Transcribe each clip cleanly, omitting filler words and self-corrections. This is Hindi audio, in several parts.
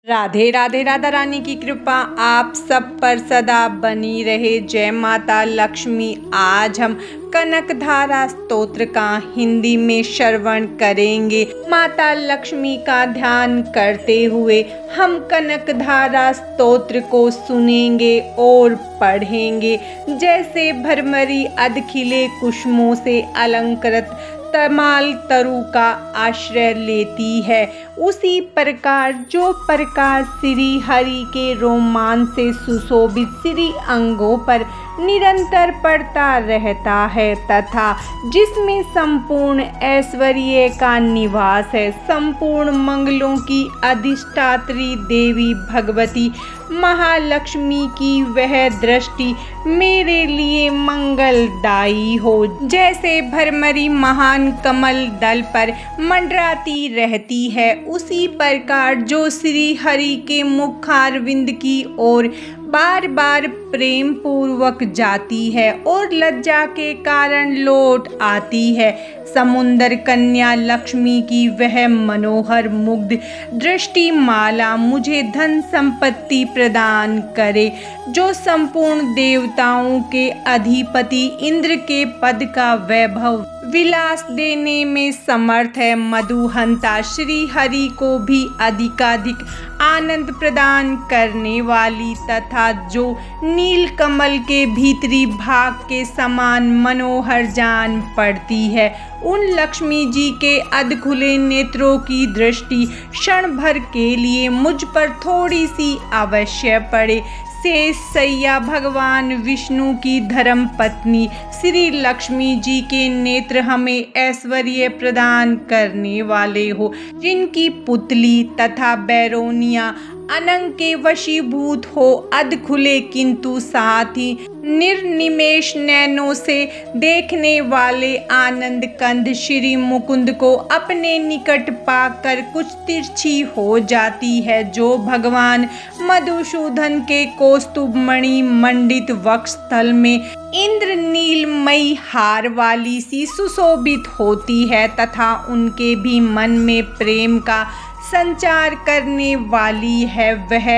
राधे राधे। राधा रानी की कृपा आप सब पर सदा बनी रहे। जय माता लक्ष्मी। आज हम कनकधारा स्तोत्र का हिंदी में श्रवण करेंगे। माता लक्ष्मी का ध्यान करते हुए हम कनकधारा स्तोत्र को सुनेंगे और पढ़ेंगे। जैसे भरमरी अधखिले कुसुमों से अलंकृत तमाल तरु का आश्रय लेती है, उसी प्रकार जो प्रकाश श्री हरि के रोमांच से सुशोभित श्री अंगों पर निरंतर पड़ता रहता है तथा जिसमें संपूर्ण ऐश्वर्य का निवास है, संपूर्ण मंगलों की अधिष्ठात्री देवी भगवती महालक्ष्मी की वह दृष्टि मेरे लिए मंगलदायी हो। जैसे भरमरी महान कमल दल पर मंडराती रहती है, उसी प्रकार जो श्री हरि के मुखारविंद की ओर बार बार प्रेम पूर्वक जाती है और लज्जा के कारण लौट आती है, समुंदर कन्या लक्ष्मी की वह मनोहर मुग्ध दृष्टि माला मुझे धन संपत्ति प्रदान करे। जो संपूर्ण देवताओं के अधिपति इंद्र के पद का वैभव विलास देने में समर्थ है, मधुहंता श्री हरि को भी अधिकाधिक आनंद प्रदान करने वाली तथा जो नील कमल के भीतरी भाग के समान मनोहर जान पड़ती है, उन लक्ष्मी जी के अधखुले नेत्रों की दृष्टि क्षण भर के लिए मुझ पर थोड़ी सी अवश्य पड़े। शेष सैया भगवान विष्णु की धर्म पत्नी श्री लक्ष्मी जी के नेत्र हमें ऐश्वर्य प्रदान करने वाले हो, जिनकी पुतली तथा बैरोनिया अनंग के वशीभूत हो, अधखुले किंतु साथ ही निर्निमेष नैनों से देखने वाले आनंद कंद श्री मुकुंद को अपने निकट पाकर कुछ तिरछी हो जाती है, जो भगवान मधुसूदन के कौस्तुभमणि मंडित वक्षस्थल में इंद्रनीलमयी हार वाली सी सुशोभित होती है तथा उनके भी मन में प्रेम का संचार करने वाली है। वह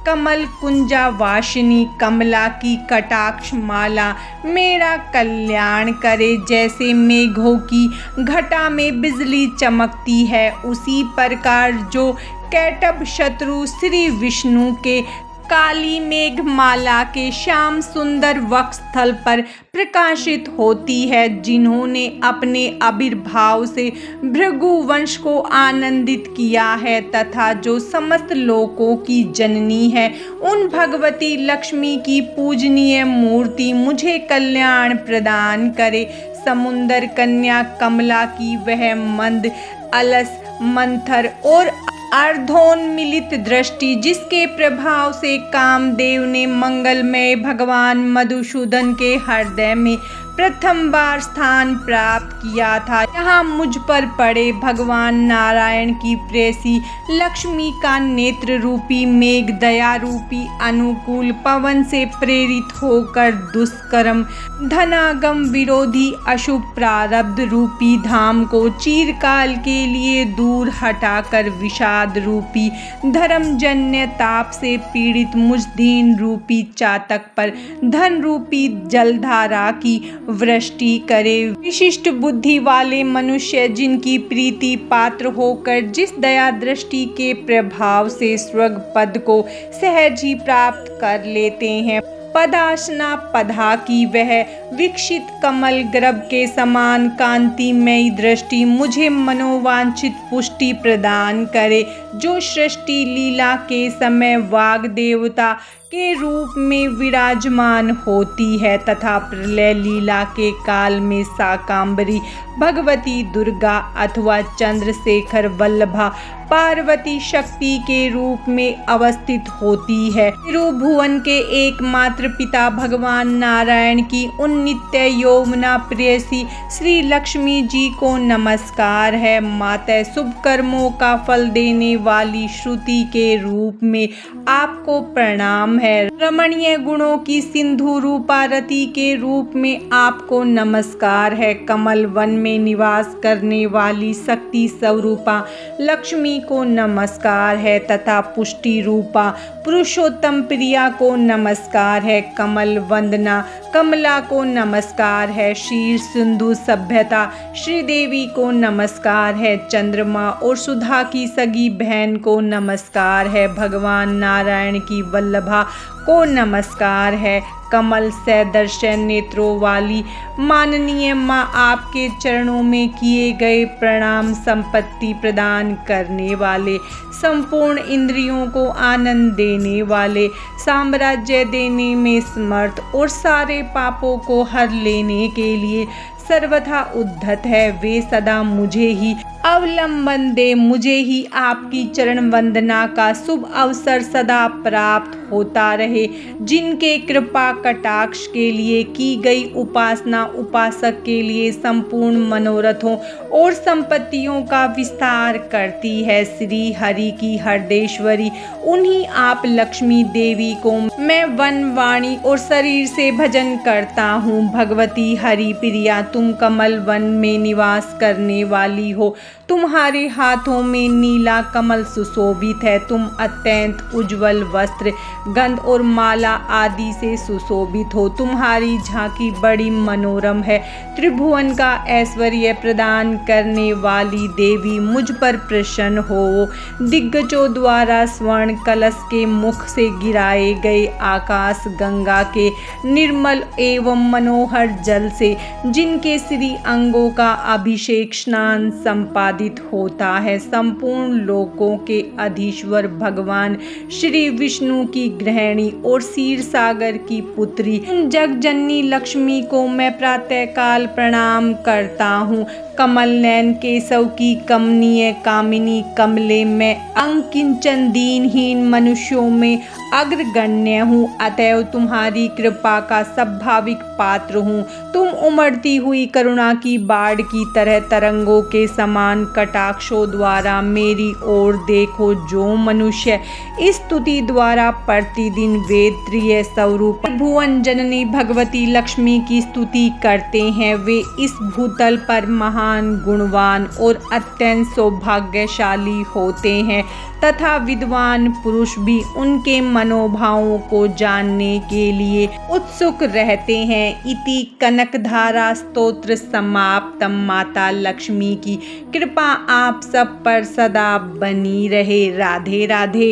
कमल कुंजा वासिनी कमला की कटाक्ष माला मेरा कल्याण करे। जैसे मेघों की घटा में बिजली चमकती है, उसी प्रकार जो कैटभ शत्रु श्री विष्णु के काली मेघमाला के श्याम सुंदर वक्षस्थल पर प्रकाशित होती है, जिन्होंने अपने आविर्भाव से भृगु वंश को आनंदित किया है तथा जो समस्त लोकों की जननी है, उन भगवती लक्ष्मी की पूजनीय मूर्ति मुझे कल्याण प्रदान करे। समुंदर कन्या कमला की वह मंद अलस मंथर और अर्धोन्मिलित दृष्टि, जिसके प्रभाव से कामदेव ने मंगलमय भगवान मधुसूदन के हृदय में प्रथम बार स्थान प्राप्त किया था, यहाँ मुझ पर पड़े भगवान नारायण की प्रेसी लक्ष्मी का नेत्र रूपी मेघ दया रूपी अनुकूल पवन से प्रेरित होकर दुष्कर्म धनागम विरोधी अशुभ प्रारब्ध रूपी धाम को चिरकाल के लिए दूर हटाकर विषाद रूपी धर्मजन्य ताप से पीड़ित मुझ दीन रूपी चातक पर धन रूपी जलधारा की वृष्टि करे। विशिष्ट बुद्धि वाले मनुष्य जिनकी प्रीति पात्र होकर जिस दया दृष्टि के प्रभाव से स्वर्ग पद को सहज ही प्राप्त कर लेते हैं, पदाशना पधा की वह विकसित कमल गर्भ के समान कांतिमयी दृष्टि मुझे मनोवांछित पुष्टि प्रदान करे। जो सृष्टि लीला के समय वाग देवता के रूप में विराजमान होती है तथा प्रलय लीला के काल में शाकांबरी भगवती दुर्गा अथवा चंद्रशेखर वल्लभा पार्वती शक्ति के रूप में अवस्थित होती है। त्रिभुवन के एकमात्र पिता भगवान नारायण की उन नित्य यौवना प्रेयसी श्री लक्ष्मी जी को नमस्कार है। माता शुभ कर्मों का फल देने वाली श्रुति के रूप में आपको प्रणाम है। है। रमणीय गुणों की सिंधु रूपा रति के रूप में आपको नमस्कार है। कमल वन में निवास करने वाली शक्ति स्वरूपा लक्ष्मी को नमस्कार है तथा पुष्टि रूपा पुरुषोत्तम प्रिया को नमस्कार है। कमल वंदना कमला को नमस्कार है। शीर सिंधु सभ्यता श्रीदेवी को नमस्कार है। चंद्रमा और सुधा की सगी बहन को नमस्कार है। भगवान नारायण की वल्लभा को नमस्कार है। कमल सदर्शन नेत्रों वाली माननीय माँ आपके चरणों में किए गए प्रणाम संपत्ति प्रदान करने वाले, संपूर्ण इंद्रियों को आनंद देने वाले, साम्राज्य देने में समर्थ और सारे पापों को हर लेने के लिए सर्वथा उद्धत है। वे सदा मुझे ही अवलंबन दे, मुझे ही आपकी चरण वंदना का शुभ अवसर सदा प्राप्त होता रहे। जिनके कृपा कटाक्ष के लिए की गई उपासना उपासक के लिए संपूर्ण मनोरथों और संपत्तियों का विस्तार करती है। श्री हरि की हरदेश्वरी उन्हीं आप लक्ष्मी देवी को मैं वन वाणी और शरीर से भजन करता हूँ। भगवती हरि प्रिया तुम कमल वन में निवास करने वाली हो। तुम्हारे हाथों में नीला कमल सुशोभित है। तुम अत्यंत उज्जवल वस्त्र, गंध और माला आदि से सुशोभित हो। तुम्हारी झांकी बड़ी मनोरम है। त्रिभुवन का ऐश्वर्य प्रदान करने वाली देवी मुझ पर प्रसन्न हो। दिग्गजों द्वारा स्वर्ण कलश के मुख से गिराए गए आकाश गंगा के निर्मल एवं मनोहर जल से जिनके श्री अंगों का अभिषेक स्नान संपादित होता है, संपूर्ण लोकों के अधीश्वर भगवान श्री विष्णु की गृहिणी और क्षीर सागर की पुत्री जगजननी लक्ष्मी को मैं प्रातःकाल प्रणाम करता हूँ। कमल नयन केशव की कमनीय कामिनी कमले में अंकिंचन दीनहीन मनुष्यों में अग्रगण्य हूँ, अतएव तुम्हारी कृपा का स्वाभाविक पात्र हूँ। तुम उमड़ती हुई करुणा की बाढ़ की तरह तरंगों के समान कटाक्षों द्वारा मेरी ओर देखो। जो मनुष्य इस स्तुति द्वारा प्रतिदिन वेदप्रिय स्वरूप भुवन जननी भगवती लक्ष्मी की स्तुति करते हैं, वे इस भूतल पर महान गुणवान और अत्यंत सौभाग्यशाली होते हैं तथा विद्वान पुरुष भी उनके मनोभावों को जानने के लिए उत्सुक रहते हैं। इति कनकधारा स्तोत्र समाप्तम। माता लक्ष्मी की कृपा आप सब पर सदा बनी रहे। राधे राधे।